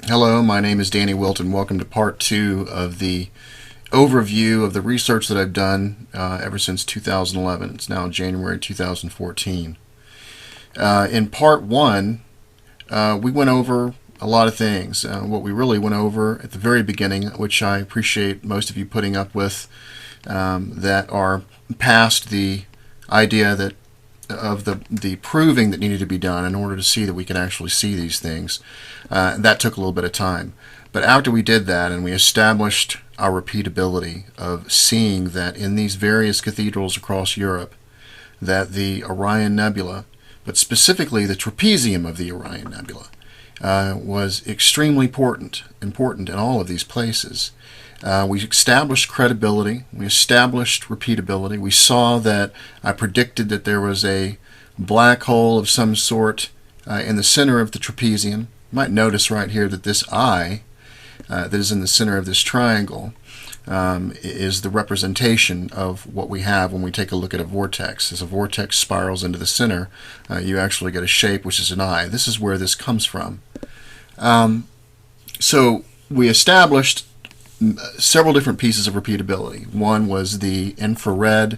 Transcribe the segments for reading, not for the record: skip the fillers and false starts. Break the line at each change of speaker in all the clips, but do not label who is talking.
Hello, my name is Danny Wilten. Welcome to part 2 of the overview of the research that I've done ever since 2011. It's now January 2014. In part 1, we went over a lot of things. What we really went over at the very beginning, which I appreciate most of you putting up with, that are past the idea that of the proving that needed to be done in order to see that we could actually see these things. That took a little bit of time. But after we did that and we established our repeatability of seeing that in these various cathedrals across Europe that the Orion Nebula, but specifically the trapezium of the Orion Nebula, was extremely important in all of these places. We established credibility, we established repeatability. We saw that I predicted that there was a black hole of some sort in the center of the trapezium. You might notice right here that this eye that is in the center of this triangle is the representation of what we have when we take a look at a vortex. As a vortex spirals into the center, you actually get a shape which is an eye. This is where this comes from. So we established several different pieces of repeatability. One was the infrared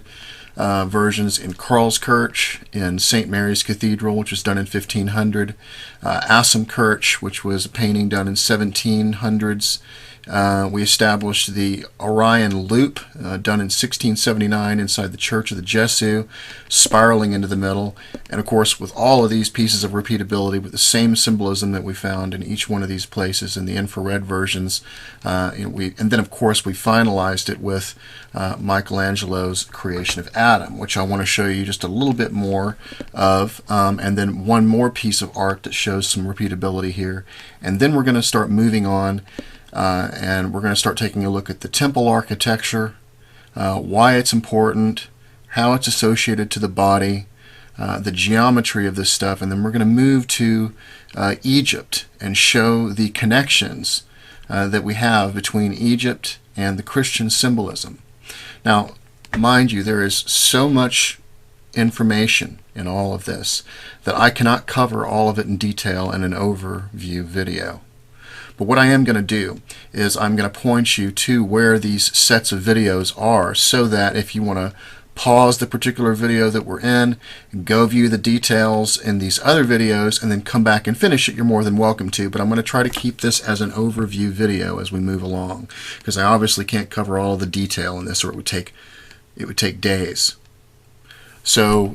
versions in Karlskirch, in St. Mary's Cathedral, which was done in 1500, Assamkirch, which was a painting done in 1700s. We established the Orion Loop, done in 1679 inside the Church of the Jesu, spiraling into the middle. And of course, with all of these pieces of repeatability, with the same symbolism that we found in each one of these places in the infrared versions, and then of course we finalized it with Michelangelo's creation of Adam, which I want to show you just a little bit more of, and then one more piece of art that shows some repeatability here. And then we're going to start moving on. And we're going to start taking a look at the temple architecture, why it's important, how it's associated to the body, the geometry of this stuff, and then we're going to move to Egypt and show the connections that we have between Egypt and the Christian symbolism. Now, mind you, there is so much information in all of this that I cannot cover all of it in detail in an overview video. But what I am going to do is I'm going to point you to where these sets of videos are so that if you want to pause the particular video that we're in, go view the details in these other videos, and then come back and finish it, you're more than welcome to. But I'm going to try to keep this as an overview video as we move along, because I obviously can't cover all of the detail in this, or it would take days. So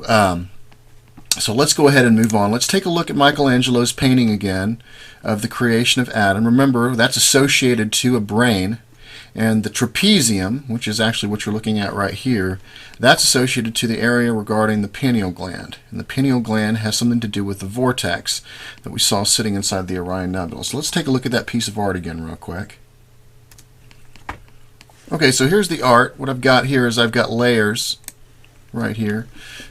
let's go ahead and move on. Let's take a look at Michelangelo's painting again of the creation of Adam. Remember, that's associated to a brain, and the trapezium, which is actually what you're looking at right here, that's associated to the area regarding the pineal gland. And the pineal gland has something to do with the vortex that we saw sitting inside the Orion Nebula. So let's take a look at that piece of art again real quick. Okay, so here's the art. What I've got here is I've got layers right here.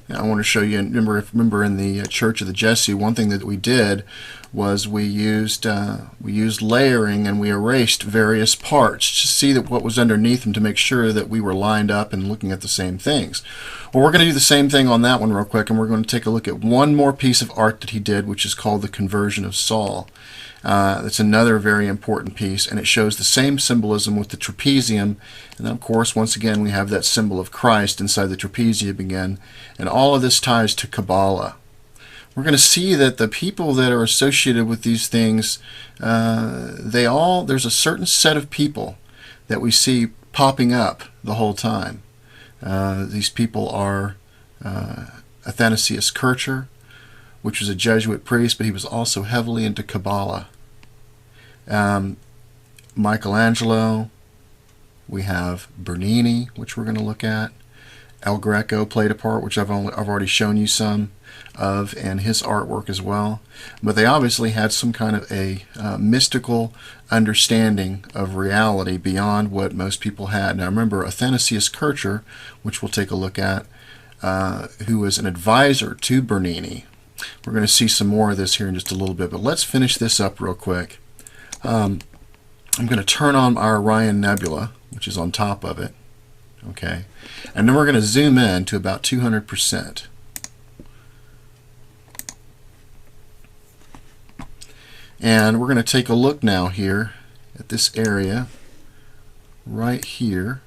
Now, I want to show you, remember in the Church of the Jesu, one thing that we did was we used layering, and we erased various parts to see that what was underneath them, to make sure that we were lined up and looking at the same things. Well, we're going to do the same thing on that one real quick, and we're going to take a look at one more piece of art that he did, which is called the Conversion of Saul. That's another very important piece, and it shows the same symbolism with the trapezium. And then, of course, once again, we have that symbol of Christ inside the trapezium again. And all of this ties to Kabbalah. We're going to see that the people that are associated with these things, there's a certain set of people that we see popping up the whole time. These people are Athanasius Kircher, which was a Jesuit priest, but he was also heavily into Kabbalah. Michelangelo, we have Bernini, which we're going to look at. El Greco played a part, which I've already shown you some of, and his artwork as well. But they obviously had some kind of a mystical understanding of reality beyond what most people had. Now remember, Athanasius Kircher, which we'll take a look at, who was an advisor to Bernini. We're going to see some more of this here in just a little bit, but let's finish this up real quick. I'm going to turn on our Orion Nebula, which is on top of it. Okay, and then we're going to zoom in to about 200%. And we're going to take a look now here at this area right here.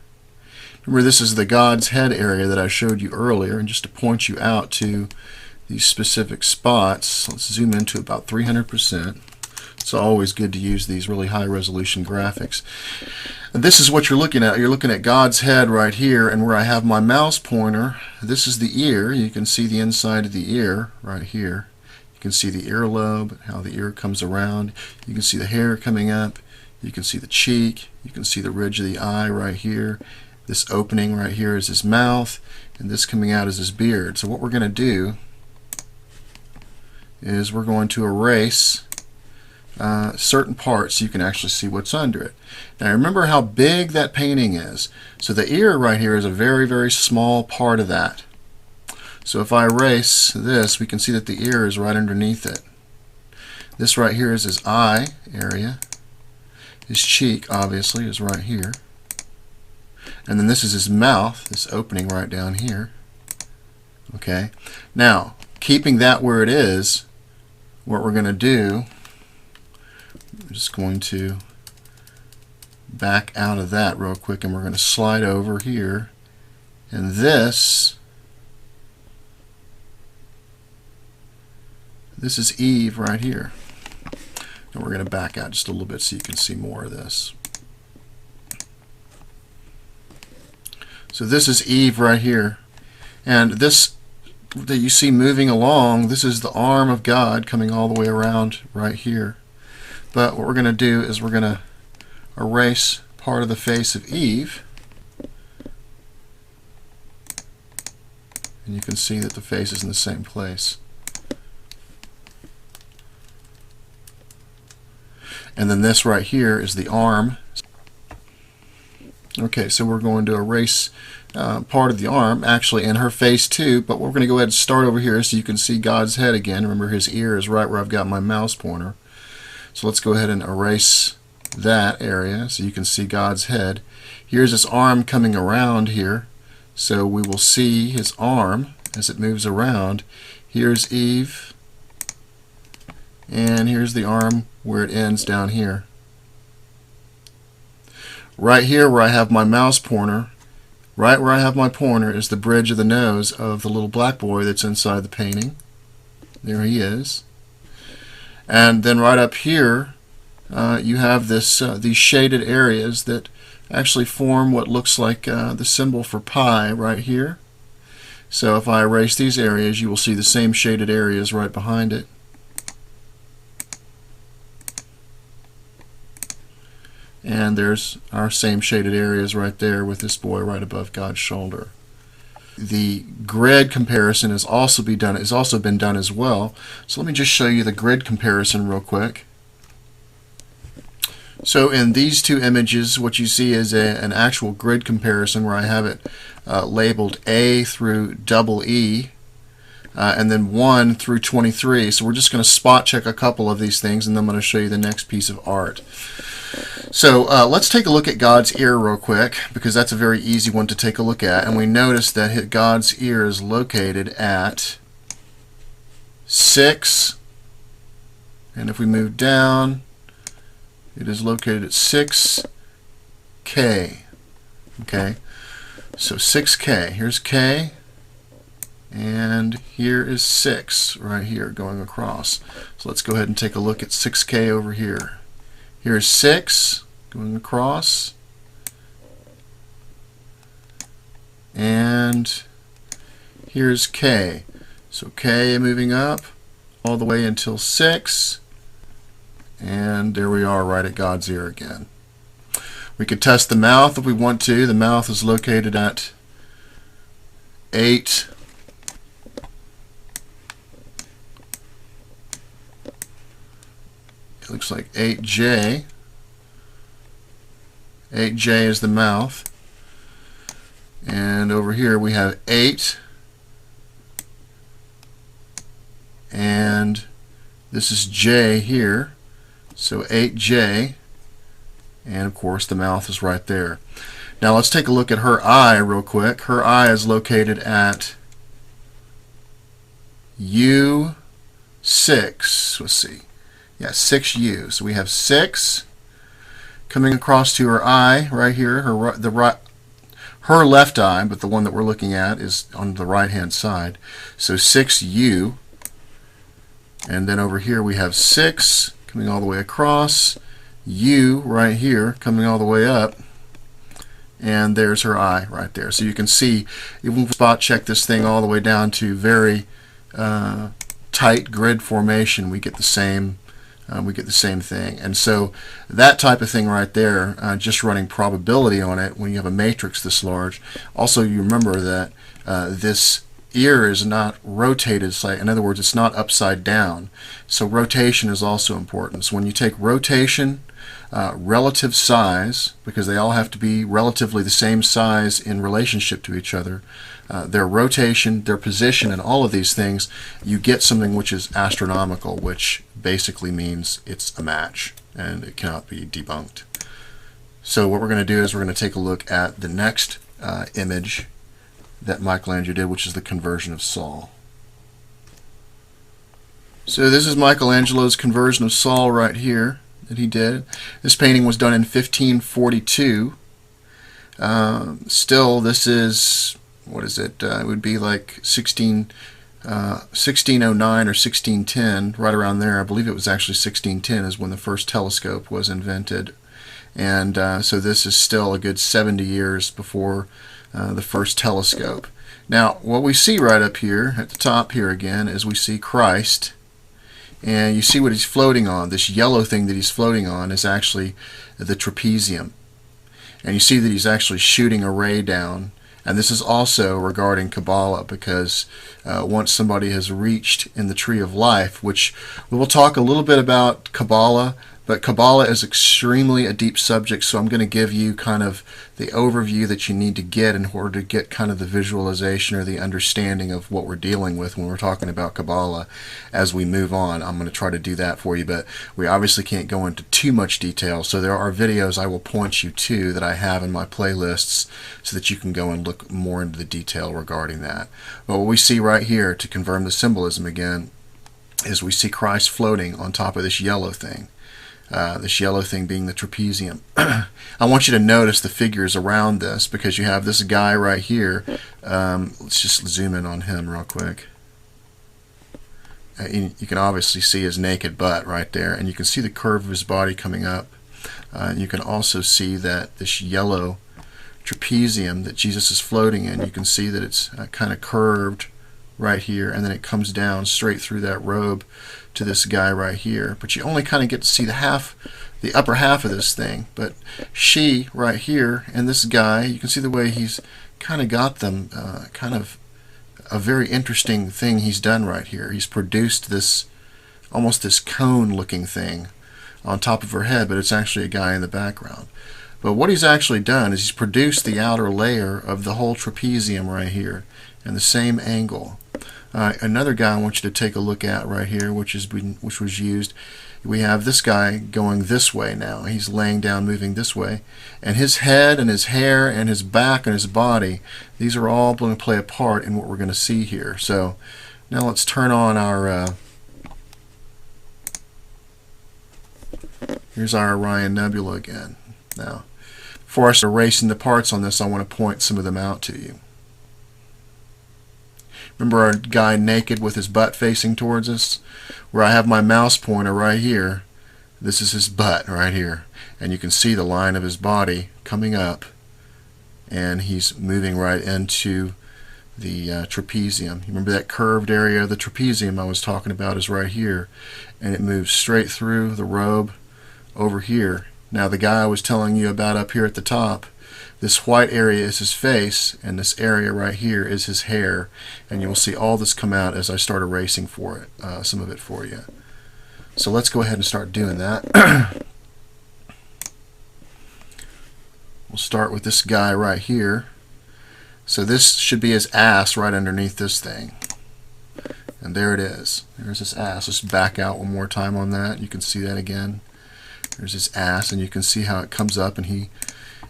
Remember, this is the God's head area that I showed you earlier, and just to point you out to these specific spots, let's zoom into about 300%. It's always good to use these really high resolution graphics. And this is what you're looking at. You're looking at God's head right here, and where I have my mouse pointer, this is the ear. You can see the inside of the ear right here. You can see the earlobe, how the ear comes around. You can see the hair coming up. You can see the cheek. You can see the ridge of the eye right here. This opening right here is his mouth, and this coming out is his beard. So what we're going to do is we're going to erase certain parts so you can actually see what's under it. Now remember how big that painting is. So the ear right here is a very, very small part of that. So if I erase this, we can see that the ear is right underneath it. This right here is his eye area. His cheek, obviously, is right here. And then this is his mouth, this opening right down here. Okay. Now, keeping that where it is, what we're going to do, I'm just going to back out of that real quick, and we're going to slide over here, and this is Eve right here. And we're going to back out just a little bit so you can see more of this. So this is Eve right here, and this that you see moving along, this is the arm of God coming all the way around right here. But what we're going to do is we're going to erase part of the face of Eve, and you can see that the face is in the same place. And then this right here is the arm. Okay, so we're going to erase part of the arm, actually, and her face too, but we're going to go ahead and start over here so you can see God's head again. Remember, his ear is right where I've got my mouse pointer. So let's go ahead and erase that area so you can see God's head. Here's his arm coming around here, so we will see his arm as it moves around. Here's Eve, and here's the arm where it ends down here. Right here where I have my mouse pointer, right where I have my pointer is the bridge of the nose of the little black boy that's inside the painting. There he is. And then right up here you have this these shaded areas that actually form what looks like the symbol for pi right here. So if I erase these areas, you will see the same shaded areas right behind it. And there's our same shaded areas right there with this boy right above God's shoulder. The grid comparison has also been done as well. So let me just show you the grid comparison real quick. So in these two images, what you see is an actual grid comparison where I have it labeled A through double E, and then 1 through 23. So we're just going to spot check a couple of these things, and then I'm going to show you the next piece of art. So let's take a look at God's ear real quick, because that's a very easy one to take a look at. And we notice that God's ear is located at 6, and if we move down, it is located at 6K. Okay, so 6K. Here's K, and here is 6 right here going across. So let's go ahead and take a look at 6K over here. Here's 6 going across, and here's K. So K moving up all the way until 6, and there we are right at God's ear again. We could test the mouth if we want to. The mouth is located at 8. It looks like 8J. 8J is the mouth. And over here we have 8. And this is J here. So 8J. And of course the mouth is right there. Now let's take a look at her eye real quick. Her eye is located at U6. Let's see. Yeah, 6U. So we have 6 coming across to her eye right here, her left eye, but the one that we're looking at is on the right hand side. So 6U, and then over here we have 6 coming all the way across, U right here coming all the way up, and there's her eye right there. So you can see, even if we spot check this thing all the way down to very tight grid formation, we get the same thing. And so that type of thing right there, just running probability on it when you have a matrix this large. Also, you remember that this ear is not rotated, in other words, it's not upside down. So rotation is also important. So when you take rotation, relative size, because they all have to be relatively the same size in relationship to each other, their rotation, their position, and all of these things, you get something which is astronomical, which basically means it's a match and it cannot be debunked. So what we're going to do is we're going to take a look at the next image that Michelangelo did, which is the conversion of Saul. So this is Michelangelo's conversion of Saul right here that he did. This painting was done in 1542. Still, this is, what is it? It would be like 1609 or 1610, right around there. I believe it was actually 1610 is when the first telescope was invented. And so this is still a good 70 years before the first telescope. Now, what we see right up here at the top here again is we see Christ. And you see what he's floating on. This yellow thing that he's floating on is actually the trapezium. And you see that he's actually shooting a ray down. And this is also regarding Kabbalah, because once somebody has reached in the tree of life, which we will talk a little bit about Kabbalah, but Kabbalah is extremely a deep subject, so I'm going to give you kind of the overview that you need to get in order to get kind of the visualization or the understanding of what we're dealing with when we're talking about Kabbalah as we move on. I'm going to try to do that for you, but we obviously can't go into too much detail, so there are videos I will point you to that I have in my playlists so that you can go and look more into the detail regarding that. But what we see right here, to confirm the symbolism again, is we see Christ floating on top of this yellow thing. This yellow thing being the trapezium. I want you to notice the figures around this, because you have this guy right here. Let's just zoom in on him real quick. You can obviously see his naked butt right there, and you can see the curve of his body coming up. You can also see that this yellow trapezium that Jesus is floating in, you can see that it's kind of curved right here, and then it comes down straight through that robe to this guy right here. But you only kind of get to see the upper half of this thing. But she right here and this guy, you can see the way he's kind of got them, kind of a very interesting thing he's done right here. He's produced this, almost this cone looking thing on top of her head, but it's actually a guy in the background. But what he's actually done is he's produced the outer layer of the whole trapezium right here in the same angle. Another guy I want you to take a look at right here, which was used. We have this guy going this way now. He's laying down, moving this way, and his head and his hair and his back and his body, these are all going to play a part in what we're going to see here. So now let's turn on our here's our Orion Nebula again. Now, before I start erasing the parts on this, I want to point some of them out to you. Remember our guy naked with his butt facing towards us? Where I have my mouse pointer right here, this is his butt right here. And you can see the line of his body coming up, and he's moving right into the trapezium. You remember that curved area of the trapezium I was talking about is right here, and it moves straight through the robe over here. Now the guy I was telling you about up here at the top, this white area is his face, and this area right here is his hair, and you'll see all this come out as I start erasing for it, some of it for you. So let's go ahead and start doing that. We'll start with this guy right here. So this should be his ass right underneath this thing, and there it is. There's his ass. Let's back out one more time on that. You can see that again. There's his ass, and you can see how it comes up, and he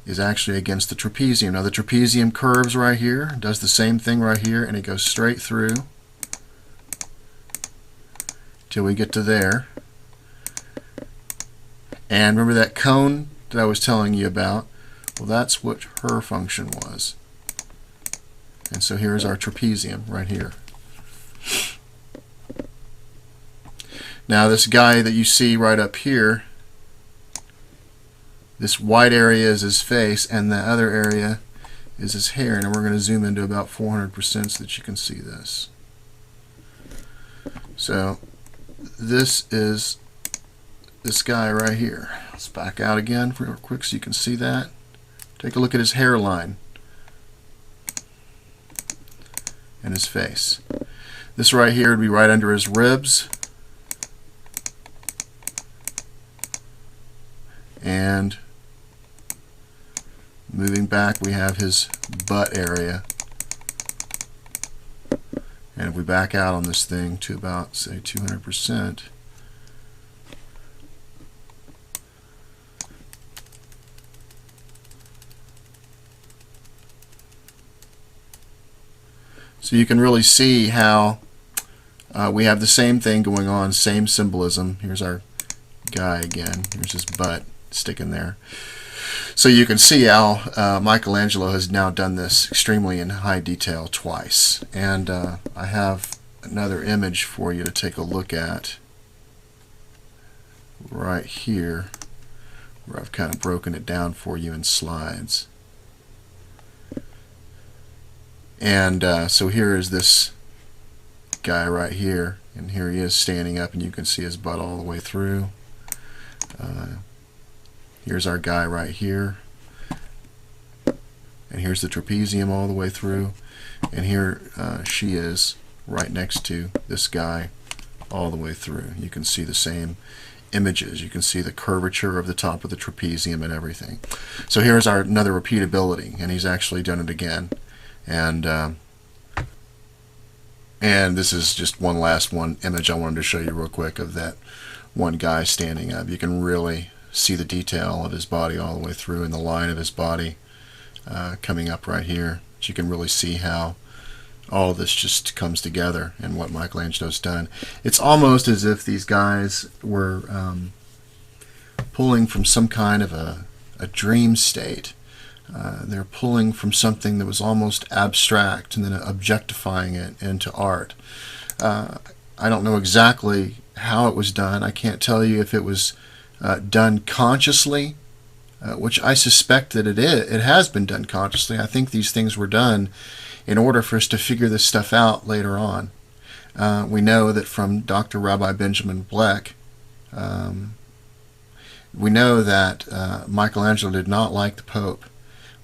is actually against the trapezium. Now the trapezium curves right here, does the same thing right here, and it goes straight through till we get to there. And remember that cone that I was telling you about? Well, that's what her function was. And so here's our trapezium right here. Now this guy that you see right up here, this white area is his face, and the other area is his hair. And we're going to zoom into about 400% so that you can see this. So this is this guy right here. Let's back out again real quick so you can see that. Take a look at his hairline and his face. This right here would be right under his ribs. And moving back, we have his butt area. And if we back out on this thing to about, say, 200%, so you can really see how we have the same thing going on, same symbolism. Here's our guy again. Here's his butt sticking there. So you can see how Michelangelo has now done this extremely in high detail twice. And I have another image for you to take a look at right here, where I've kind of broken it down for you in slides. And so here is this guy right here, and here he is standing up, and you can see his butt all the way through. Here's our guy right here, and here's the trapezium all the way through, and here she is right next to this guy all the way through. You can see the same images. You can see the curvature of the top of the trapezium and everything. So here's our another repeatability, and he's actually done it again. And this is just one last image I wanted to show you real quick of that one guy standing up. You can really see the detail of his body all the way through, and the line of his body coming up right here. But you can really see how all this just comes together and what Michelangelo's done. It's almost as if these guys were pulling from some kind of a dream state. They're pulling from something that was almost abstract and then objectifying it into art. I don't know exactly how it was done. I can't tell you if it was done consciously, which I suspect that it is. It has been done consciously. I think these things were done in order for us to figure this stuff out later on. We know that from Dr. Rabbi Benjamin Bleck, we know that Michelangelo did not like the Pope.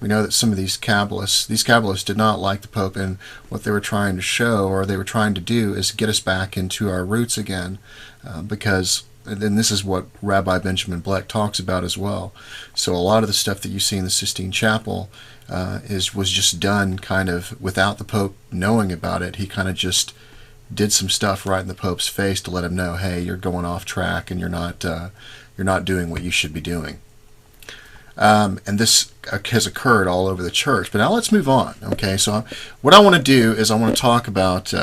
We know that some of these Kabbalists did not like the Pope, and what they were trying to show, or they were trying to do, is get us back into our roots again, because, and this is what Rabbi Benjamin Bleck talks about as well. So a lot of the stuff that you see in the Sistine Chapel was just done kind of without the Pope knowing about it. He kind of just did some stuff right in the Pope's face to let him know, hey, you're going off track and you're not doing what you should be doing. And this has occurred all over the church. But now let's move on. Okay, so what I want to do is I want to talk about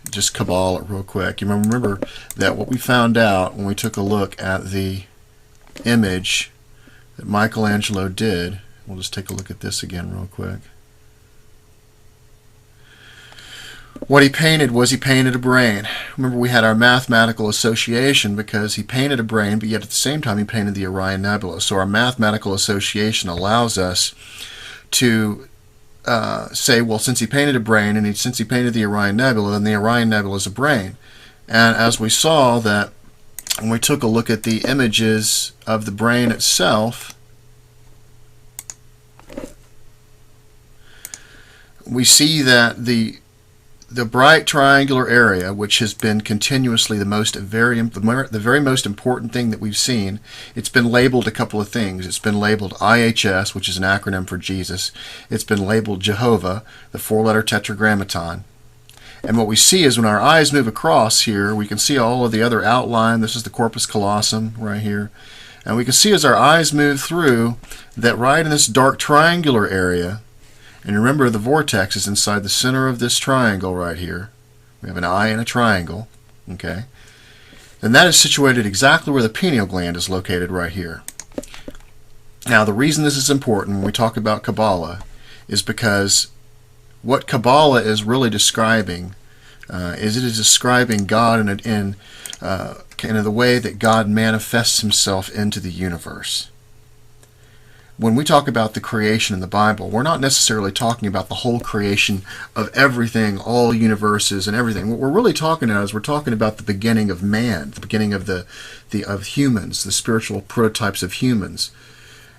just Kabbalah real quick. You remember that what we found out when we took a look at the image that Michelangelo did. We'll just take a look at this again real quick. What he painted was he painted a brain. Remember, we had our mathematical association because he painted a brain, but yet at the same time he painted the Orion Nebula. So our mathematical association allows us to say, well, since he painted a brain and since he painted the Orion Nebula, then the Orion Nebula is a brain. And as we saw that when we took a look at the images of the brain itself, we see that the bright triangular area, which has been continuously the very most important thing that we've seen, it's been labeled a couple of things. It's been labeled IHS, which is an acronym for Jesus. It's been labeled Jehovah, the four-letter tetragrammaton. And what we see is when our eyes move across here, we can see all of the other outline. This is the corpus callosum right here. And we can see as our eyes move through that right in this dark triangular area, and remember, the vortex is inside the center of this triangle right here. We have an eye and a triangle, okay? And that is situated exactly where the pineal gland is located right here. Now, the reason this is important when we talk about Kabbalah is because what Kabbalah is really describing is it is describing God in the way that God manifests himself into the universe. When we talk about the creation in the Bible, we're not necessarily talking about the whole creation of everything, all universes and everything. What we're really talking about is we're talking about the beginning of man, the beginning of of humans, the spiritual prototypes of humans.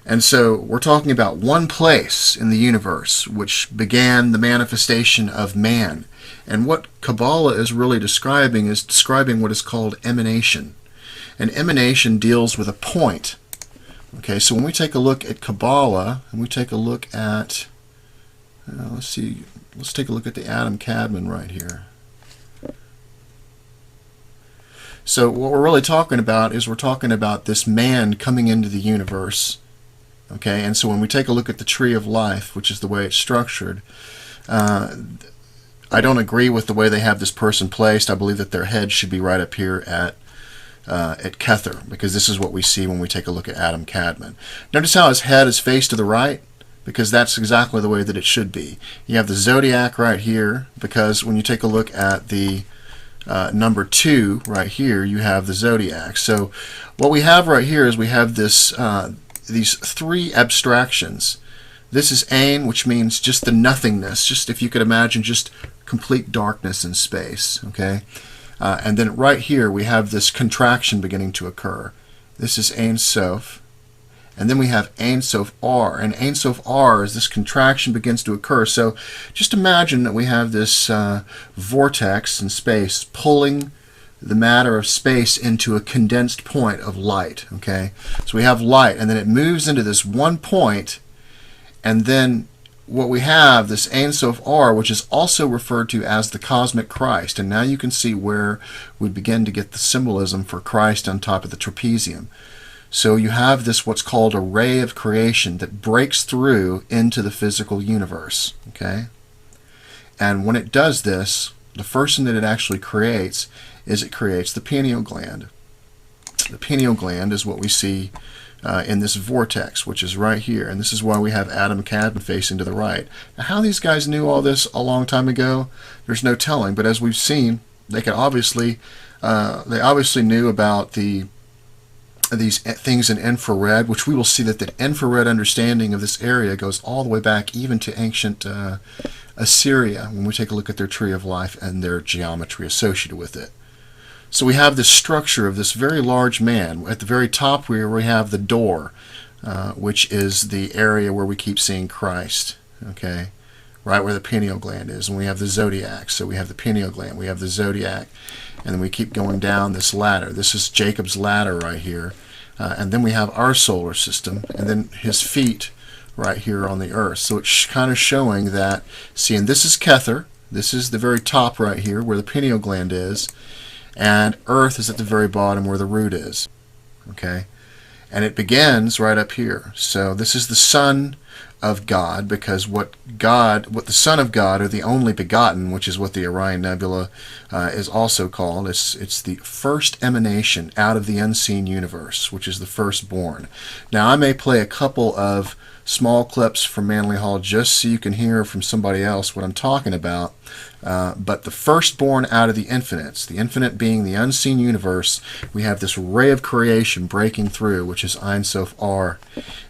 And so we're talking about one place in the universe which began the manifestation of man. And what Kabbalah is really describing is describing what is called emanation. And emanation deals with a point. Okay, so when we take a look at Kabbalah, and we take a look at, let's take a look at the Adam Kadmon right here. So what we're really talking about is we're talking about this man coming into the universe. Okay, and so when we take a look at the tree of life, which is the way it's structured, I don't agree with the way they have this person placed. I believe that their head should be right up here at Kether, because this is what we see when we take a look at Adam Kadmon. Notice how his head is faced to the right, because that's exactly the way that it should be. You have the zodiac right here, because when you take a look at the number 2 right here, you have the zodiac. So what we have right here is we have this these 3 abstractions. This is Ain, which means just the nothingness, just if you could imagine just complete darkness in space. Okay. And then right here we have this contraction beginning to occur. This is Ein Sof. And then we have Ein Sof R. And Ein Sof R as this contraction begins to occur. So just imagine that we have this vortex in space pulling the matter of space into a condensed point of light. Okay? So we have light, and then it moves into this one point, and then what we have, this Ein Sof R, which is also referred to as the cosmic Christ. And now you can see where we begin to get the symbolism for Christ on top of the trapezium. So you have this what's called a ray of creation that breaks through into the physical universe. Okay? And when it does this, the first thing that it actually creates is it creates the pineal gland. The pineal gland is what we see in this vortex, which is right here, and this is why we have Adam Kadmon facing to the right. Now, how these guys knew all this a long time ago, there's no telling. But as we've seen, they obviously knew about these things in infrared, which we will see that the infrared understanding of this area goes all the way back even to ancient Assyria when we take a look at their tree of life and their geometry associated with it. So we have this structure of this very large man. At the very top where we have the door, which is the area where we keep seeing Christ, okay, right where the pineal gland is. And we have the zodiac. So we have the pineal gland, we have the zodiac, and then we keep going down this ladder. This is Jacob's ladder right here. And then we have our solar system, and then his feet right here on the earth. So it's kind of showing that, and this is Kether. This is the very top right here where the pineal gland is. And Earth is at the very bottom where the root is. Okay? And it begins right up here. So this is the Son of God, because what the Son of God, or the only begotten, which is what the Orion Nebula is also called, it's the first emanation out of the unseen universe, which is the firstborn. Now I may play a couple of small clips from Manly Hall just so you can hear from somebody else what I'm talking about. But the firstborn out of the infinite being the unseen universe, we have this ray of creation breaking through, which is Ein Sof R.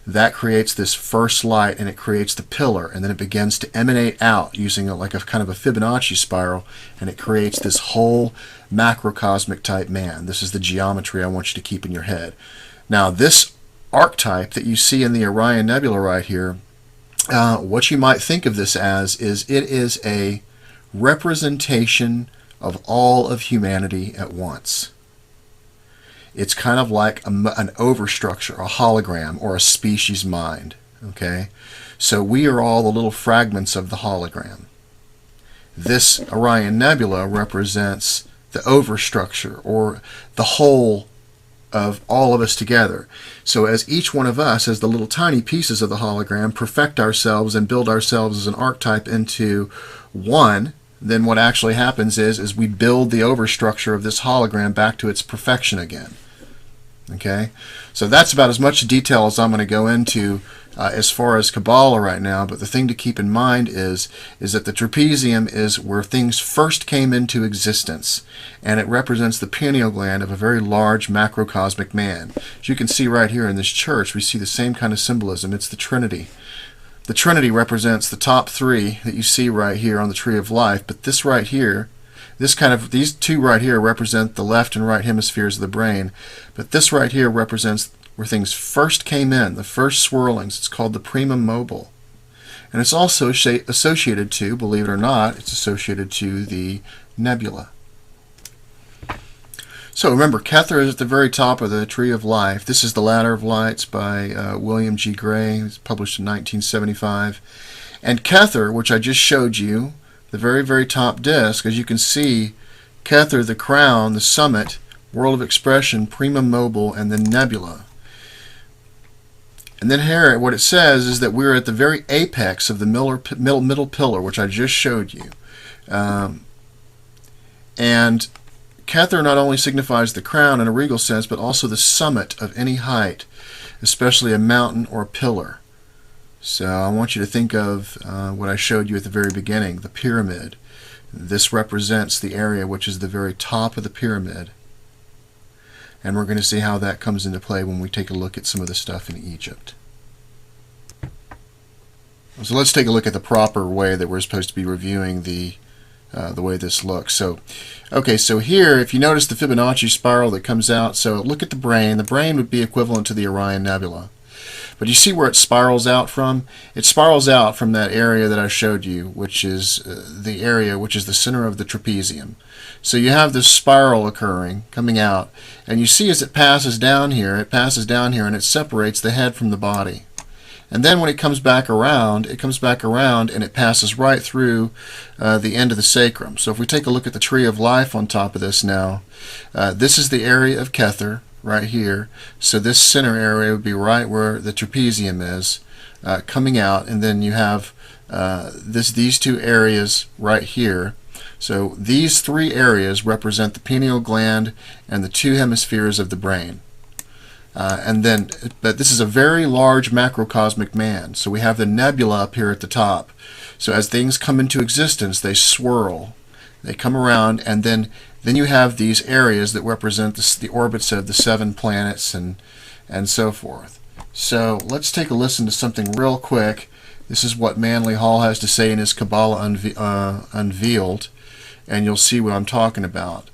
That creates this first light, and it creates the pillar, and then it begins to emanate out using like a kind of a Fibonacci spiral, and it creates this whole macrocosmic type man. This is the geometry I want you to keep in your head. Now this archetype that you see in the Orion Nebula right here, what you might think of this as is it is a representation of all of humanity at once. It's kind of like an overstructure, a hologram, or a species mind. Okay? So we are all the little fragments of the hologram. This Orion Nebula represents the overstructure, or the whole of all of us together. So as each one of us, as the little tiny pieces of the hologram, perfect ourselves and build ourselves as an archetype into one, then what actually happens is we build the overstructure of this hologram back to its perfection again. Okay, so that's about as much detail as I'm going to go into as far as Kabbalah right now, but the thing to keep in mind is that the trapezium is where things first came into existence, and it represents the pineal gland of a very large macrocosmic man. As you can see right here in this church, we see the same kind of symbolism. It's the Trinity. The Trinity represents the top three that you see right here on the Tree of Life, but this right here, these two right here represent the left and right hemispheres of the brain, but this right here represents where things first came in, the first swirlings. It's called the primum mobile. And it's also associated to, believe it or not, it's associated to the nebula. So remember, Kether is at the very top of the Tree of Life. This is The Ladder of Lights by William G. Gray. It was published in 1975. And Kether, which I just showed you, the very, very top disc, as you can see, Kether, the crown, the summit, world of expression, primum mobile, and the nebula. And then here, what it says is that we're at the very apex of the middle pillar, which I just showed you. And Kether not only signifies the crown in a regal sense, but also the summit of any height, especially a mountain or a pillar. So I want you to think of what I showed you at the very beginning, the pyramid. This represents the area which is the very top of the pyramid. And we're going to see how that comes into play when we take a look at some of the stuff in Egypt. So let's take a look at the proper way that we're supposed to be reviewing the way this looks. So, okay, so here, if you notice the Fibonacci spiral that comes out, so look at the brain. The brain would be equivalent to the Orion Nebula. But you see where it spirals out from? It spirals out from that area that I showed you, which is the area which is the center of the trapezium. So you have this spiral occurring, coming out, and you see as it passes down here and it separates the head from the body. And then when it comes back around and it passes right through the end of the sacrum. So if we take a look at the Tree of Life on top of this now, this is the area of Kether right here. So this center area would be right where the trapezium is coming out, and then you have these two areas right here. So these three areas represent the pineal gland and the two hemispheres of the brain. But this is a very large macrocosmic man. So we have the nebula up here at the top. So as things come into existence, they swirl. They come around, and then you have these areas that represent the orbits of the 7 planets and so forth. So let's take a listen to something real quick. This is what Manly Hall has to say in his Kabbalah Unveiled, and you'll see what I'm talking about.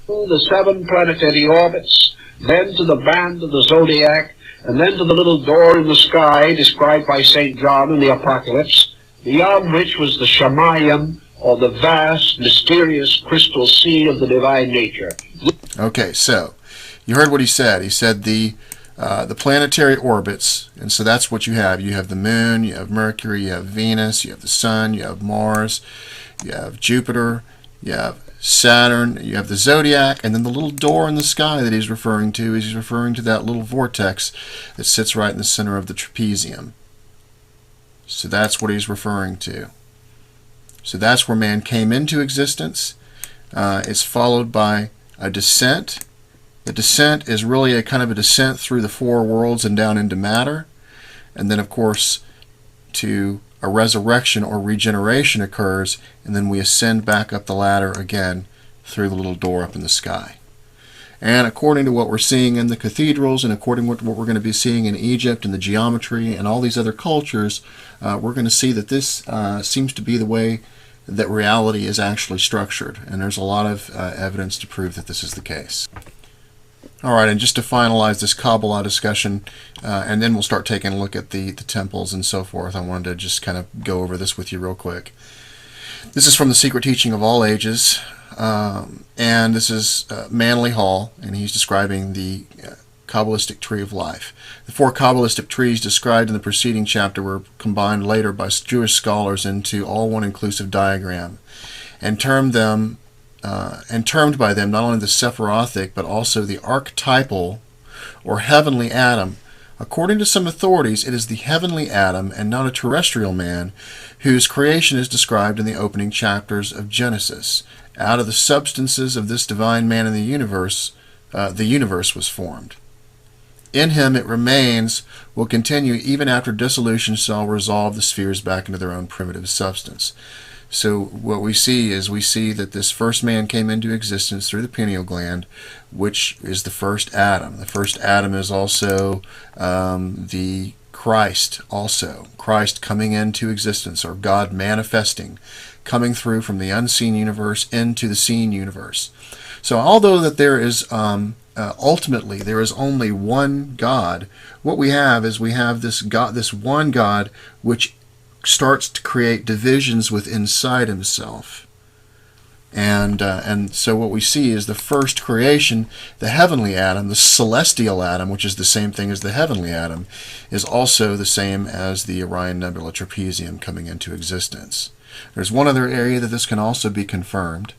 The 7 planetary orbits, then to the band of the zodiac, and then to the little door in the sky described by St. John in the Apocalypse, beyond which was the Shamayim, or the vast, mysterious crystal sea of the divine nature.
Okay, so you heard what he said. He said the planetary orbits, and so that's what you have. You have the moon, you have Mercury, you have Venus, you have the sun, you have Mars, you have Jupiter, you have Saturn, you have the zodiac, and then the little door in the sky that he's referring to is he's referring to that little vortex that sits right in the center of the trapezium. So that's what he's referring to. So that's where man came into existence. It's followed by a descent. The descent is really a kind of a descent through the 4 worlds and down into matter. And then, of course, to a resurrection or regeneration occurs, and then we ascend back up the ladder again through the little door up in the sky. And according to what we're seeing in the cathedrals, and according to what we're going to be seeing in Egypt and the geometry and all these other cultures, we're going to see that this seems to be the way that reality is actually structured. And there's a lot of evidence to prove that this is the case. All right, and just to finalize this Kabbalah discussion, and then we'll start taking a look at the temples and so forth, I wanted to just kind of go over this with you real quick. This is from The Secret Teaching of All Ages, and this is Manly Hall, and he's describing the Kabbalistic Tree of Life. The 4 Kabbalistic trees described in the preceding chapter were combined later by Jewish scholars into all one inclusive diagram, and termed by them not only the Sephirothic but also the archetypal or heavenly Adam According to some authorities, it is the heavenly Adam and not a terrestrial man whose creation is described in the opening chapters of Genesis. Out of the substances of this divine man in the universe was formed. In him it remains, will continue even after dissolution shall resolve the spheres back into their own primitive substance. So what we see that this first man came into existence through the pineal gland, which is the first Adam. The first Adam is also the Christ also. Christ coming into existence, or God manifesting, coming through from the unseen universe into the seen universe. So although that there is ultimately there is only one God, what we have is this God, this one God, which starts to create divisions within inside himself. And so what we see is the first creation, the heavenly Adam, the celestial Adam, which is the same thing as the heavenly Adam, is also the same as the Orion Nebula trapezium coming into existence. There's one other area that this can also be confirmed,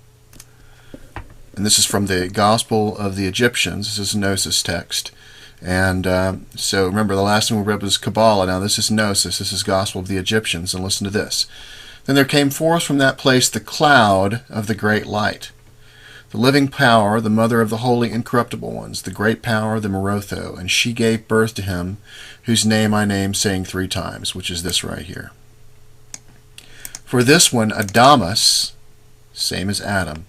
and this is from the Gospel of the Egyptians. This is Gnosis text. And so remember, the last one we read was Kabbalah. Now this is Gnosis. This is Gospel of the Egyptians. And listen to this. Then there came forth from that place the cloud of the great light, the living power, the mother of the holy incorruptible ones, the great power, the Morotho. And she gave birth to him, whose name I name, saying 3 times, which is this right here. For this one, Adamus, same as Adam,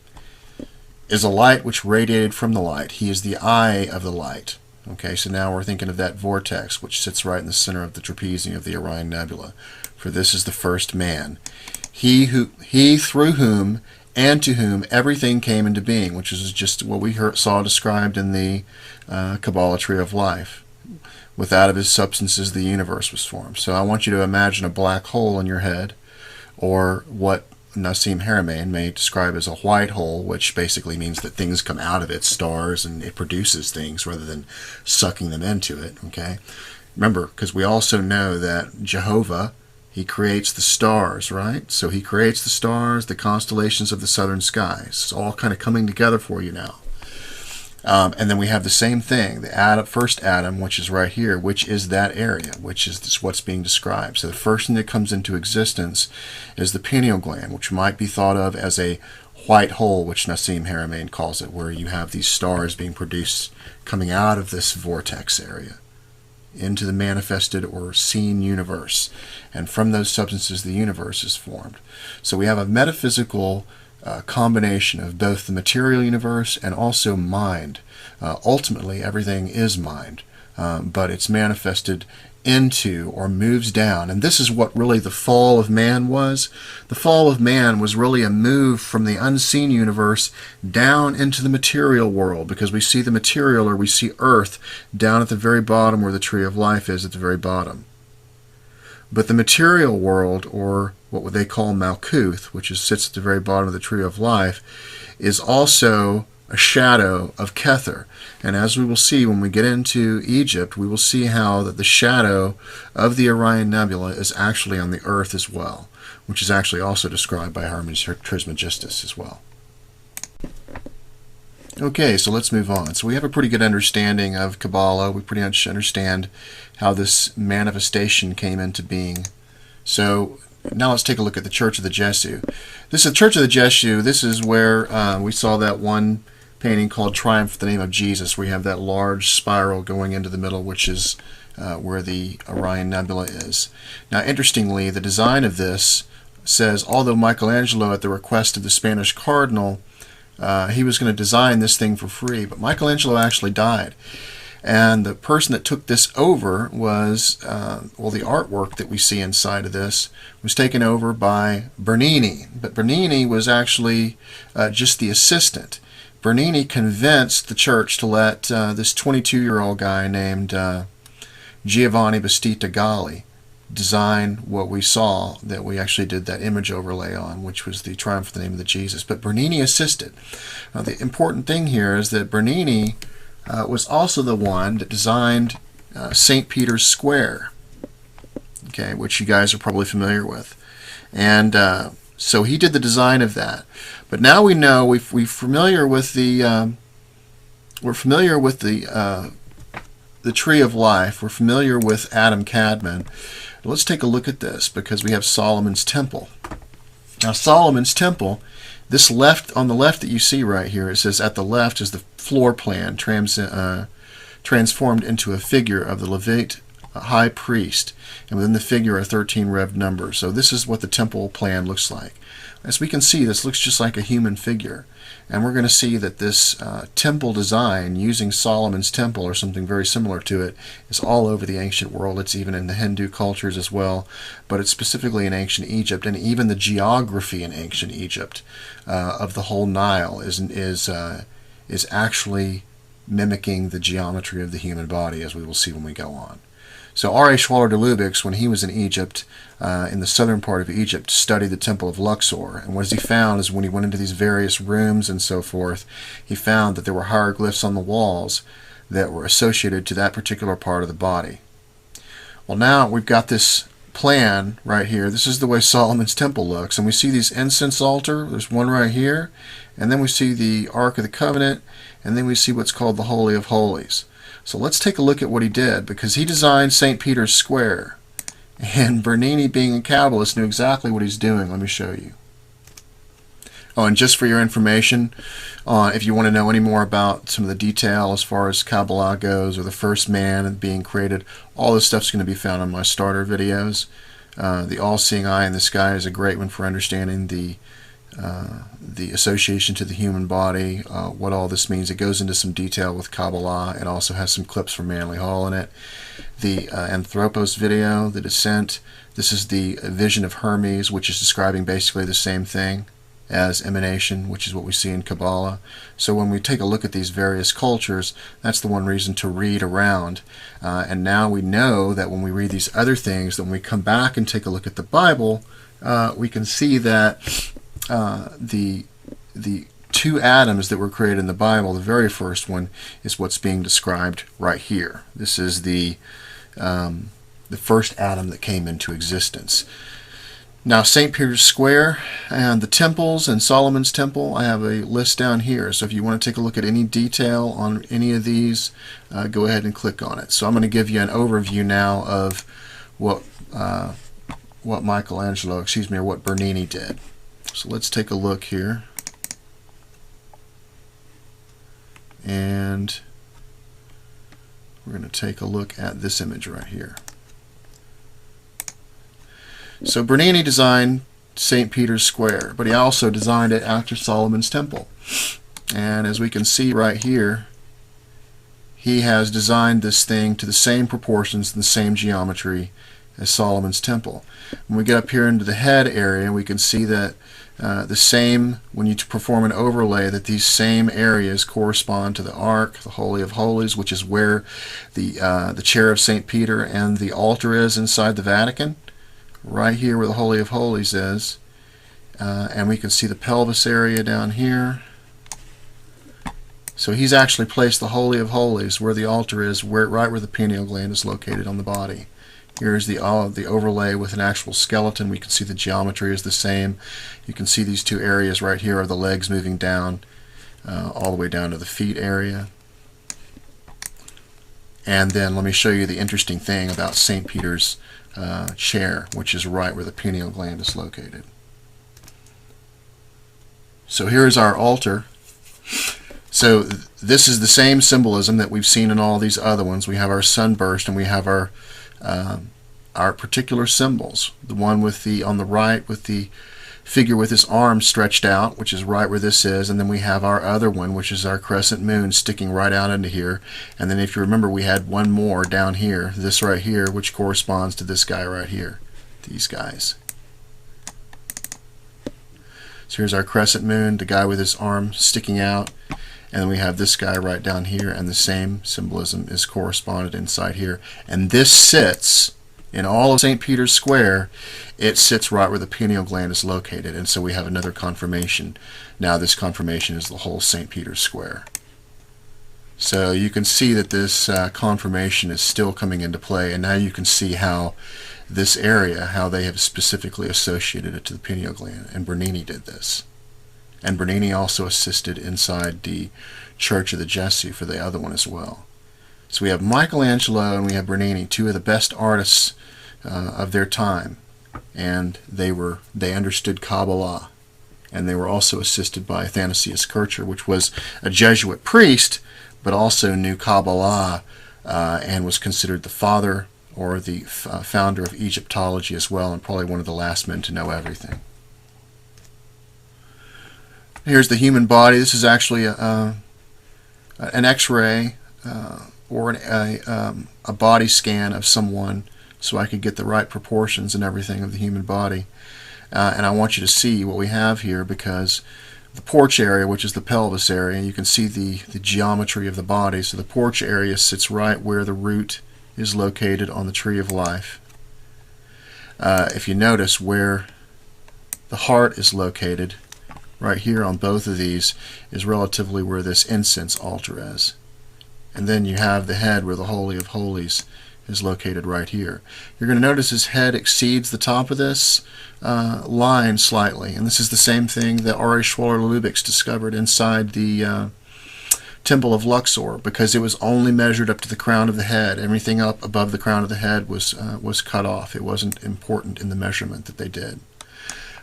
is a light which radiated from the light. He is the eye of the light. Okay, so now we're thinking of that vortex which sits right in the center of the trapezium of the Orion Nebula. For this is the first man. He through whom and to whom everything came into being, which is just what we saw described in the Kabbalah tree of life. With out of his substances the universe was formed. So I want you to imagine a black hole in your head, or what Nassim Haramein may describe as a white hole, which basically means that things come out of it, stars, and it produces things rather than sucking them into it. Okay, remember, because we also know that Jehovah, he creates the stars, right? So he creates the stars, the constellations of the southern skies. It's all kind of coming together for you now. And then we have the same thing, the first Adam, which is right here, which is that area, which is what's being described. So the first thing that comes into existence is the pineal gland, which might be thought of as a white hole, which Nassim Haramein calls it, where you have these stars being produced coming out of this vortex area into the manifested or seen universe. And from those substances, the universe is formed. So we have a metaphysical combination of both the material universe and also mind. Ultimately, everything is mind, but it's manifested into or moves down. And this is what really the fall of man was. The fall of man was really a move from the unseen universe down into the material world, because we see the material, or we see earth, down at the very bottom where the tree of life is, at the very bottom. But the material world, or what they call Malkuth, which sits at the very bottom of the tree of life, is also a shadow of Kether. And as we will see when we get into Egypt, we will see how that the shadow of the Orion Nebula is actually on the earth as well, which is actually also described by Hermes Trismegistus as well. Okay, so let's move on. So we have a pretty good understanding of Kabbalah. We pretty much understand how this manifestation came into being. So now let's take a look at the Church of the Jesu. This is the Church of the Jesu. This is where we saw that one painting called Triumph of the Name of Jesus, where you have that large spiral going into the middle, which is where the Orion Nebula is. Now, interestingly, the design of this says, although Michelangelo, at the request of the Spanish cardinal, he was going to design this thing for free, but Michelangelo actually died. And the person that took this over was, well, the artwork that we see inside of this was taken over by Bernini. But Bernini was actually just the assistant. Bernini convinced the church to let this 22-year-old guy named Giovanni Battista Galli design what we saw, that we actually did that image overlay on, which was the Triumph of the Name of the Jesus. But Bernini assisted. Now, the important thing here is that Bernini was also the one that designed St. Peter's Square, okay, which you guys are probably familiar with. And so he did the design of that. But now we know we're familiar with the the tree of life. We're familiar with Adam Kadmon. Let's take a look at this, because we have Solomon's temple. Now Solomon's temple, this left, on the left that you see right here, it says at the left is the floor plan transformed into a figure of the Levite high priest, and within the figure are 13 revved numbers. So this is what the temple plan looks like. As we can see, this looks just like a human figure, and we're going to see that this temple design using Solomon's temple or something very similar to it is all over the ancient world. It's even in the Hindu cultures as well, but it's specifically in ancient Egypt, and even the geography in ancient Egypt of the whole Nile is actually mimicking the geometry of the human body, as we will see when we go on. So R.A. Schwaller de Lubicz, when he was in Egypt, in the southern part of Egypt, studied the temple of Luxor. And what he found is when he went into these various rooms and so forth, he found that there were hieroglyphs on the walls that were associated to that particular part of the body. Well, now we've got this plan right here. This is the way Solomon's temple looks. And we see these incense altar. There's one right here. And then we see the Ark of the Covenant. And then we see what's called the Holy of Holies. So let's take a look at what he did, because he designed St. Peter's Square. And Bernini, being a Kabbalist, knew exactly what he's doing. Let me show you. Oh, and just for your information, if you want to know any more about some of the detail as far as Kabbalah goes, or the first man being created, all this stuff's going to be found on my starter videos. The All-Seeing Eye in the Sky is a great one for understanding the association to the human body, what all this means. It goes into some detail with Kabbalah. It also has some clips from Manly Hall in it. The Anthropos video, the Descent, this is the vision of Hermes, which is describing basically the same thing as emanation, which is what we see in Kabbalah. So when we take a look at these various cultures, that's the one reason to read around. And now we know that when we read these other things, that when we come back and take a look at the Bible, we can see that the two atoms that were created in the Bible, the very first one is what's being described right here. This is the first atom that came into existence. Now St. Peter's Square and the temples and Solomon's temple, I have a list down here. So if you want to take a look at any detail on any of these, go ahead and click on it. So I'm going to give you an overview now of what Michelangelo, or what Bernini did. So let's take a look here. And we're going to take a look at this image right here. So Bernini designed St. Peter's Square, but he also designed it after Solomon's temple. And as we can see right here, he has designed this thing to the same proportions and the same geometry as Solomon's temple. When we get up here into the head area, we can see that when you perform an overlay, that these same areas correspond to the Ark, the Holy of Holies, which is where the chair of St. Peter and the altar is inside the Vatican, right here where the Holy of Holies is. And we can see the pelvis area down here. So he's actually placed the Holy of Holies where the altar is, right where the pineal gland is located on the body. Here's the overlay with an actual skeleton. We can see the geometry is the same. You can see these two areas right here are the legs moving down all the way down to the feet area. And then let me show you the interesting thing about St. Peter's chair, which is right where the pineal gland is located. So here is our altar. So this is the same symbolism that we've seen in all these other ones. We have our sunburst and we have our particular symbols. The one with on the right with the figure with his arms stretched out, which is right where this is, and then we have our other one, which is our crescent moon sticking right out into here. And then if you remember, we had one more down here, this right here, which corresponds to this guy right here, these guys. So here's our crescent moon, the guy with his arm sticking out, and then we have this guy right down here, and the same symbolism is corresponded inside here. And this sits in all of St. Peter's Square. It sits right where the pineal gland is located, and so we have another confirmation. Now this confirmation is the whole St. Peter's Square. So you can see that this confirmation is still coming into play, and now you can see how this area, how they have specifically associated it to the pineal gland, and Bernini did this. And Bernini also assisted inside the Church of the Gesù for the other one as well. So we have Michelangelo and we have Bernini, two of the best artists of their time, and they understood Kabbalah, and they were also assisted by Athanasius Kircher, which was a Jesuit priest, but also knew Kabbalah and was considered the father or the founder of Egyptology as well, and probably one of the last men to know everything. Here's the human body. This is actually an X-ray or a body scan of someone, so I could get the right proportions and everything of the human body. And I want you to see what we have here, because the porch area, which is the pelvis area, you can see the geometry of the body. So the porch area sits right where the root is located on the tree of life. If you notice where the heart is located, right here on both of these, is relatively where this incense altar is. And then you have the head, where the Holy of Holies is located right here. You're going to notice his head exceeds the top of this line slightly, and this is the same thing that R.A. Schwaller-Lubitsch discovered inside the Temple of Luxor, because it was only measured up to the crown of the head. Everything up above the crown of the head was cut off. It wasn't important in the measurement that they did.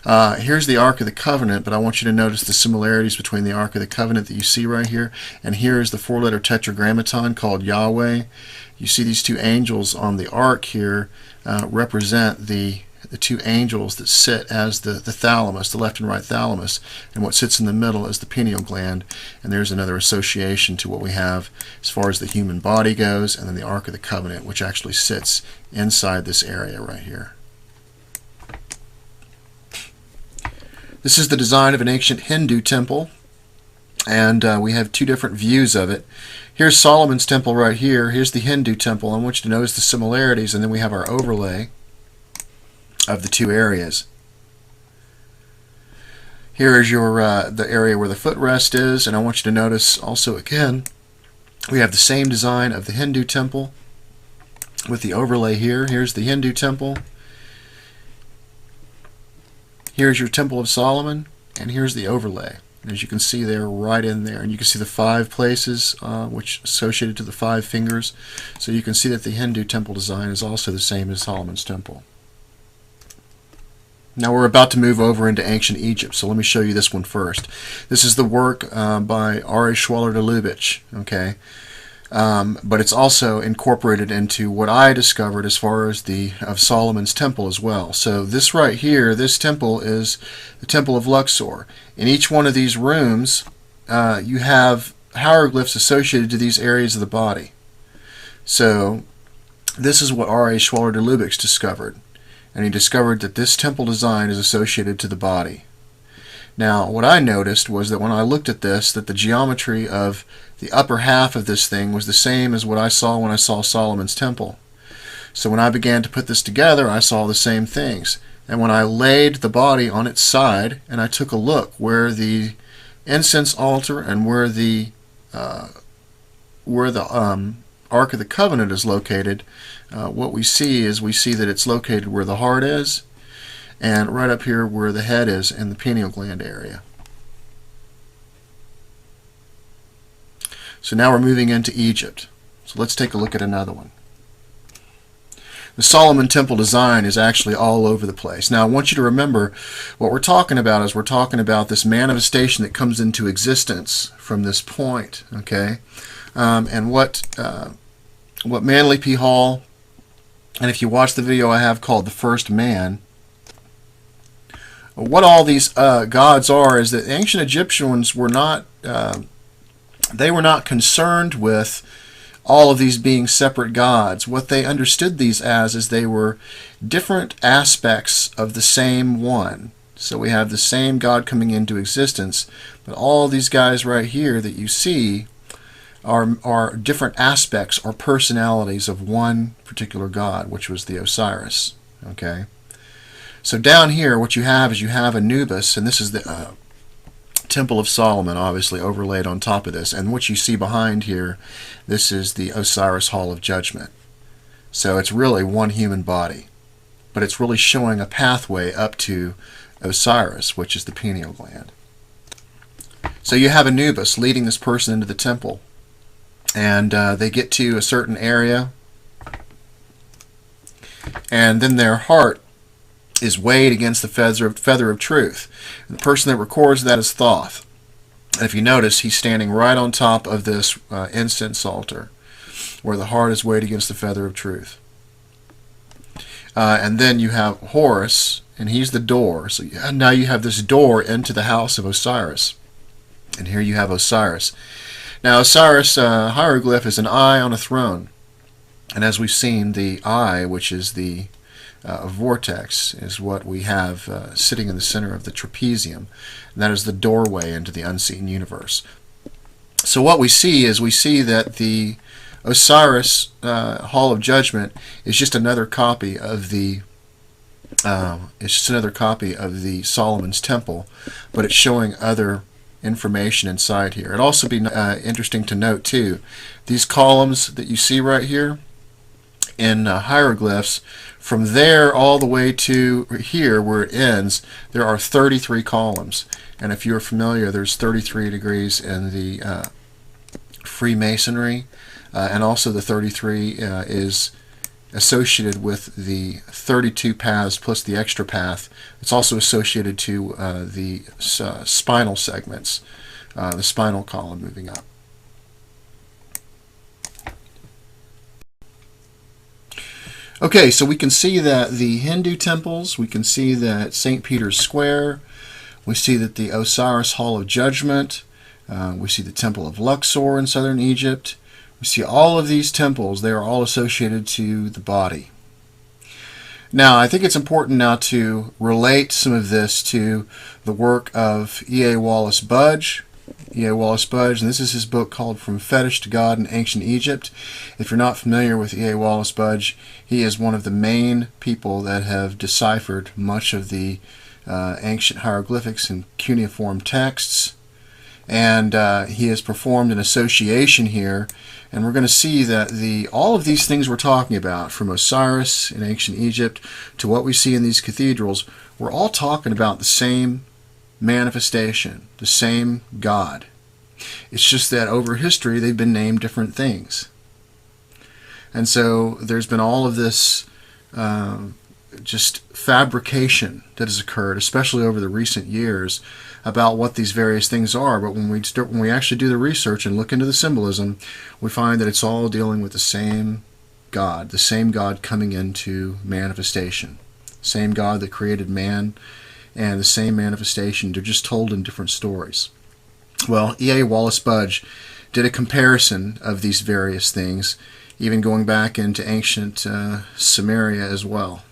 Here's the Ark of the Covenant, but I want you to notice the similarities between the Ark of the Covenant that you see right here, and here is the four-letter tetragrammaton called Yahweh. You see these two angels on the Ark here represent the two angels that sit as the thalamus, the left and right thalamus, and what sits in the middle is the pineal gland. And there's another association to what we have as far as the human body goes, and then the Ark of the Covenant, which actually sits inside this area right here. This is the design of an ancient Hindu temple, and we have two different views of it. Here's Solomon's temple right here. Here's the Hindu temple. I want you to notice the similarities, and then we have our overlay of the two areas. Here is your the area where the footrest is, and I want you to notice also again we have the same design of the Hindu temple with the overlay here. Here's the Hindu temple. Here's your Temple of Solomon, and here's the overlay. And as you can see, they're right in there. And you can see the 5 places which associated to the 5 fingers. So you can see that the Hindu temple design is also the same as Solomon's temple. Now we're about to move over into ancient Egypt, so let me show you this one first. This is the work by R.A. Schwaller-Lubitsch, okay? But it's also incorporated into what I discovered as far as of Solomon's temple as well. So this right here, this temple is the Temple of Luxor. In each one of these rooms, you have hieroglyphs associated to these areas of the body. So this is what R.A. Schwaller-Lubitsch discovered. And he discovered that this temple design is associated to the body. Now, what I noticed was that when I looked at this, that the geometry of the upper half of this thing was the same as what I saw when I saw Solomon's temple. So when I began to put this together, I saw the same things. And when I laid the body on its side, and I took a look where the incense altar and where the Ark of the Covenant is located, what we see that it's located where the heart is, and right up here where the head is in the pineal gland area. So now we're moving into Egypt. So let's take a look at another one. The Solomon temple design is actually all over the place. Now I want you to remember what we're talking about is we're talking about this manifestation that comes into existence from this point, okay? And what Manly P. Hall, and if you watch the video I have called The First Man, what all these gods are is that ancient Egyptians were not they were not concerned with all of these being separate gods. What they understood these as is they were different aspects of the same one. So we have the same God coming into existence, but all these guys right here that you see are different aspects or personalities of one particular god, which was the Osiris. Okay. So down here, what you have is you have Anubis, and this is the Temple of Solomon, obviously overlaid on top of this. And what you see behind here, this is the Osiris Hall of Judgment. So it's really one human body, but it's really showing a pathway up to Osiris, which is the pineal gland. So you have Anubis leading this person into the temple. And they get to a certain area, and then their heart is weighed against the feather of truth. And the person that records that is Thoth. And if you notice, he's standing right on top of this incense altar, where the heart is weighed against the feather of truth. And then you have Horus, and he's the door. So now you have this door into the house of Osiris. And here you have Osiris. Now Osiris hieroglyph is an eye on a throne. And as we've seen, the eye, which is the vortex, is what we have sitting in the center of the trapezium. And that is the doorway into the unseen universe. So what we see is that the Osiris Hall of Judgment is just another copy of the Solomon's Temple, but it's showing other information inside here. It'd also be interesting to note too, these columns that you see right here in hieroglyphs, from there all the way to here where it ends, there are 33 columns. And if you're familiar, there's 33 degrees in the Freemasonry, and also the 33 is associated with the 32 paths plus the extra path. It's also associated to the spinal segments, the spinal column moving up. Okay, so we can see that the Hindu temples, we can see that St. Peter's Square, we see that the Osiris Hall of Judgment, we see the Temple of Luxor in southern Egypt. We see all of these temples, they are all associated to the body. Now, I think it's important now to relate some of this to the work of E.A. Wallace Budge. E.A. Wallace Budge, and this is his book called From Fetish to God in Ancient Egypt. If you're not familiar with E.A. Wallace Budge, he is one of the main people that have deciphered much of the ancient hieroglyphics and cuneiform texts. And he has performed an association here, and we're going to see that all of these things we're talking about, from Osiris in ancient Egypt to what we see in these cathedrals, we're all talking about the same manifestation, the same God. It's just that over history they've been named different things. And so there's been all of this just fabrication that has occurred, especially over the recent years, about what these various things are. But when we actually do the research and look into the symbolism, we find that it's all dealing with the same God coming into manifestation, same God that created man, and the same manifestation. They're just told in different stories. Well, E.A. Wallace Budge did a comparison of these various things, even going back into ancient Samaria as well.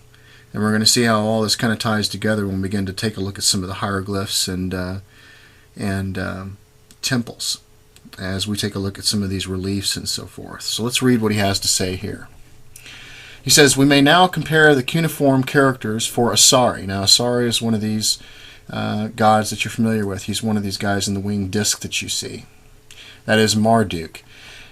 And we're going to see how all this kind of ties together when we begin to take a look at some of the hieroglyphs and temples, as we take a look at some of these reliefs and so forth. So let's read what he has to say here. He says, we may now compare the cuneiform characters for Asari. Now, Asari is one of these gods that you're familiar with. He's one of these guys in the winged disc that you see. That is Marduk.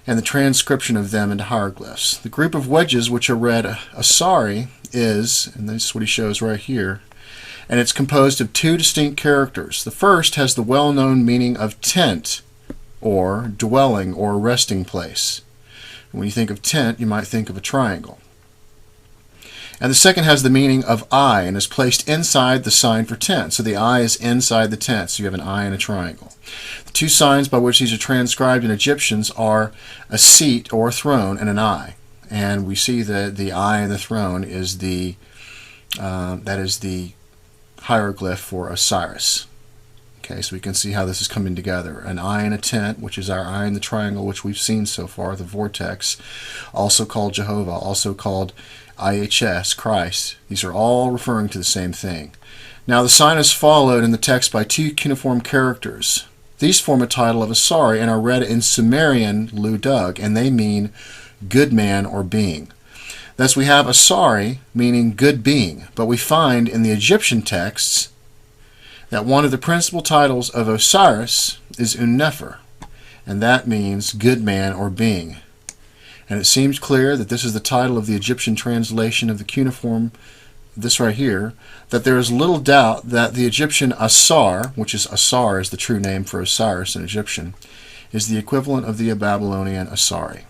And the transcription of them into hieroglyphs. The group of wedges which are read Asari is, and this is what he shows right here, and it's composed of two distinct characters. The first has the well-known meaning of tent, or dwelling, or resting place. And when you think of tent, you might think of a triangle. And the second has the meaning of eye, and is placed inside the sign for tent. So the eye is inside the tent, so you have an eye and a triangle. The two signs by which these are transcribed in Egyptians are a seat or a throne and an eye. And we see that the eye and the throne is the hieroglyph for Osiris. Okay, so we can see how this is coming together. An eye in a tent, which is our eye in the triangle, which we've seen so far, the vortex, also called Jehovah, also called IHS, Christ. These are all referring to the same thing. Now the sign is followed in the text by two cuneiform characters. These form a title of Asari and are read in Sumerian Ludug, and they mean good man or being. Thus we have Asari, meaning good being, but we find in the Egyptian texts that one of the principal titles of Osiris is Un-Nefer, and that means good man or being. And it seems clear that this is the title of the Egyptian translation of the cuneiform, this right here, that there is little doubt that the Egyptian Asar, which is Asar is the true name for Osiris in Egyptian, is the equivalent of the Babylonian Asari.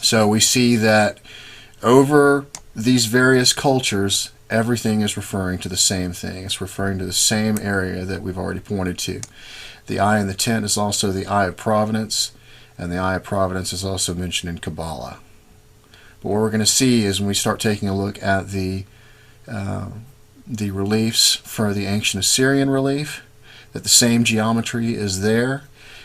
So we see that over these various cultures, everything is referring to the same thing. It's referring to the same area that we've already pointed to. The eye in the tent is also the eye of providence, and the eye of providence is also mentioned in Kabbalah. But what we're going to see is when we start taking a look at the reliefs for the ancient Assyrian relief, that the same geometry is there.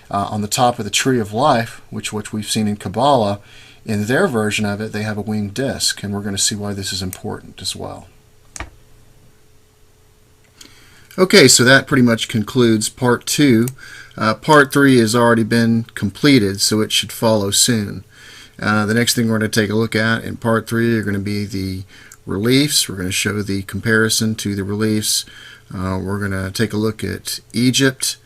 On the top of the tree of life, which we've seen in Kabbalah, in their version of it, they have a winged disc, and we're going to see why this is important as well. Okay, so that pretty much concludes part 2. Part 3 has already been completed, so it should follow soon. The next thing we're going to take a look at in part 3 are going to be the reliefs. We're going to show the comparison to the reliefs. We're going to take a look at Egypt,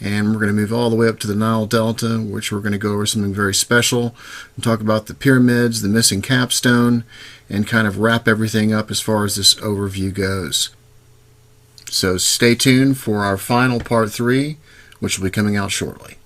and we're going to move all the way up to the Nile Delta, which we're going to go over something very special and talk about the pyramids, the missing capstone, and kind of wrap everything up as far as this overview goes. So stay tuned for our final part 3, which will be coming out shortly.